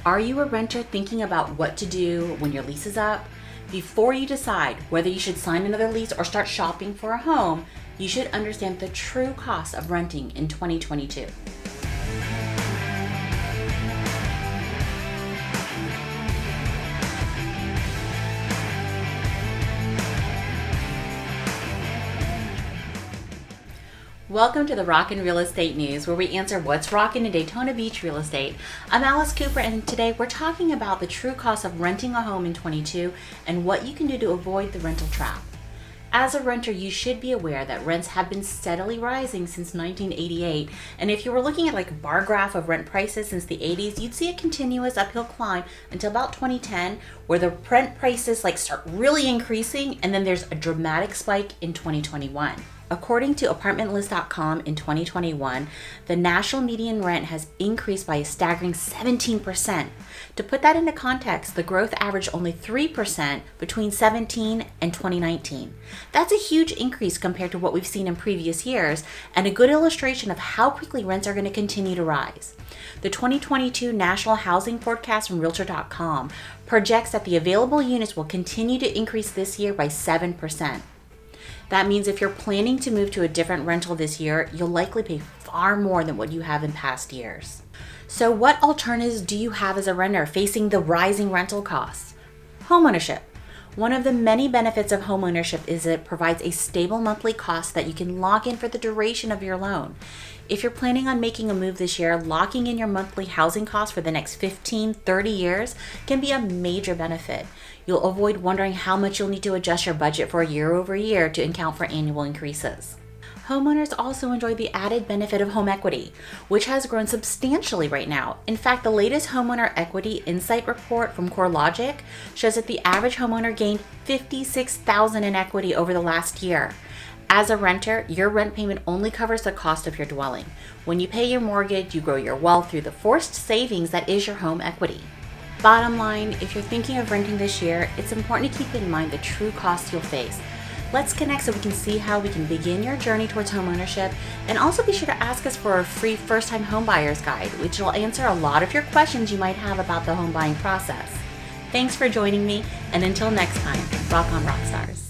Are you a renter thinking about what to do when your lease is up? Before you decide whether you should sign another lease or start shopping for a home, you should understand the true cost of renting in 2022. Welcome to the Rockin' Real Estate News, where we answer what's rockin' in Daytona Beach real estate. I'm Alice Cooper, and today we're talking about the true cost of renting a home in 22 and what you can do to avoid the rental trap. As a renter, you should be aware that rents have been steadily rising since 1988, and if you were looking at like a bar graph of rent prices since the 80s, you'd see a continuous uphill climb until about 2010, where the rent prices start really increasing, and then there's a dramatic spike in 2021. According to ApartmentList.com, in 2021, the national median rent has increased by a staggering 17%. To put that into context, the growth averaged only 3% between 2017 and 2019. That's a huge increase compared to what we've seen in previous years, and a good illustration of how quickly rents are going to continue to rise. The 2022 National Housing Forecast from Realtor.com projects that the available units will continue to increase this year by 7%. That means if you're planning to move to a different rental this year, you'll likely pay far more than what you have in past years. So what alternatives do you have as a renter facing the rising rental costs? Homeownership. One of the many benefits of homeownership is that it provides a stable monthly cost that you can lock in for the duration of your loan. If you're planning on making a move this year, locking in your monthly housing costs for the next 15, 30 years can be a major benefit. You'll avoid wondering how much you'll need to adjust your budget for year over year to account for annual increases. Homeowners also enjoy the added benefit of home equity, which has grown substantially right now. In fact, the latest Homeowner Equity Insight report from CoreLogic shows that the average homeowner gained $56,000 in equity over the last year. As a renter, your rent payment only covers the cost of your dwelling. When you pay your mortgage, you grow your wealth through the forced savings that is your home equity. Bottom line, if you're thinking of renting this year, it's important to keep in mind the true costs you'll face. Let's connect so we can see how we can begin your journey towards homeownership, and also be sure to ask us for a free first-time homebuyer's guide, which will answer a lot of your questions you might have about the home buying process. Thanks for joining me, and until next time, rock on, rock stars.